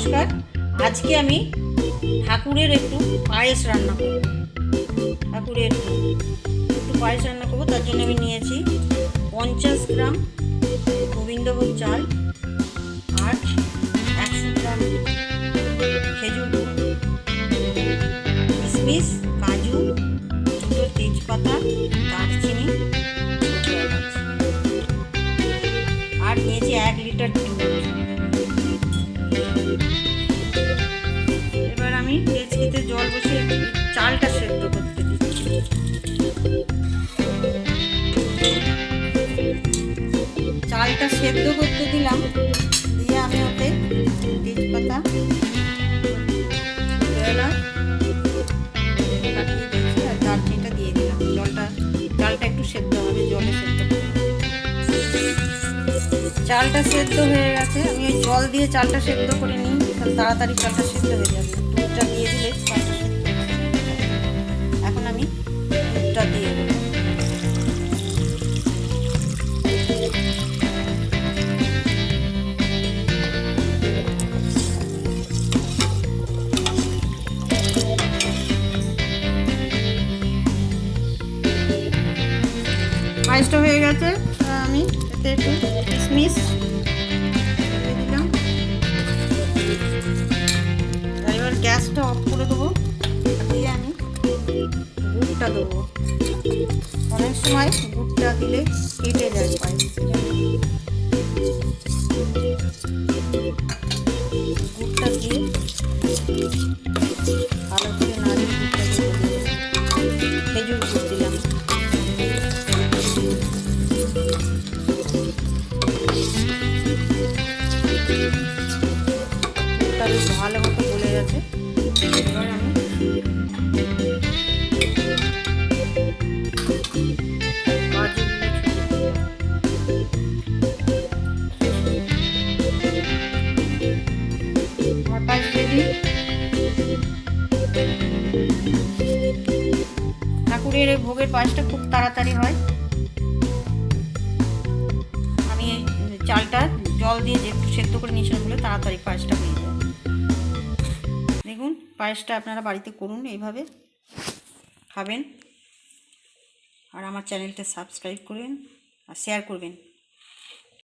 নমস্কার। আজকে আমি ঠাকুরের একটু পায়েস রান্না করব। ঠাকুরের একটু পায়েস রান্না করব, তার জন্য আমি নিয়েছি 50 গ্রাম গোবিন্দভোগ চাল আর 100 গ্রাম খেজুর গুড়, কিশমিশ, কাজু, দুটো তেজপাতা, দারচিনি, ছোটো এলাচ, আর নিয়েছি 1 লিটার দুধ। এবার আমি ডেচকিতে জল বসিয়ে চালটা সেদ্ধ করতে দিচ্ছি। চালটা সেদ্ধ করতে দিলাম, দিয়ে আমি ওতে তেজপাতা, এলাচ কাটিয়ে দিয়েছি আর দারচিনিটা দিয়ে দিলাম। চালটা একটু সেদ্ধ হবে, জলে সেদ্ধ করতে। চালটা সেদ্ধ হয়ে গেছে, আমি ওই জল দিয়ে চালটা সেদ্ধ করে নিই, তাড়াতাড়ি চালটা সেদ্ধ হয়ে যাবে। দুধটা দিয়ে দিলে চালটা সেদ্ধ হয়ে যাবে। এখন আমি দুধটা দিয়ে দেবো। পায়েসটা হয়ে গেছে, আমি এতে একটু কিশমিশ দিয়ে দিলাম। এবার গ্যাসটা অফ করে দেবো, দিয়ে আমি গুড়টা দেবো। অনেক সময় গুড়টা দিলে কেটে যায় পায়েস, গুড়টা দিয়ে ভালো করে নাড়িয়ে গুড়টা দিয়ে খেজুর গুড় দিলাম। গুড়টা বেশ ভালো মতো গলে গেছে। এবার আমি ঠাকুরের এই ভোগের পায়েসটা খুব তাড়াতাড়ি হয়। আমি চালটা জল দিয়ে যে সেদ্ধ করে নিয়েছিলাম বলে তাড়াতাড়ি পায়েসটা হয়ে যায়। দেখুন, পায়েসটা আপনারা বাড়িতে করুন, এইভাবে খাবেন। আর আমার চ্যানেলটা সাবস্ক্রাইব করবেন আর শেয়ার করবেন।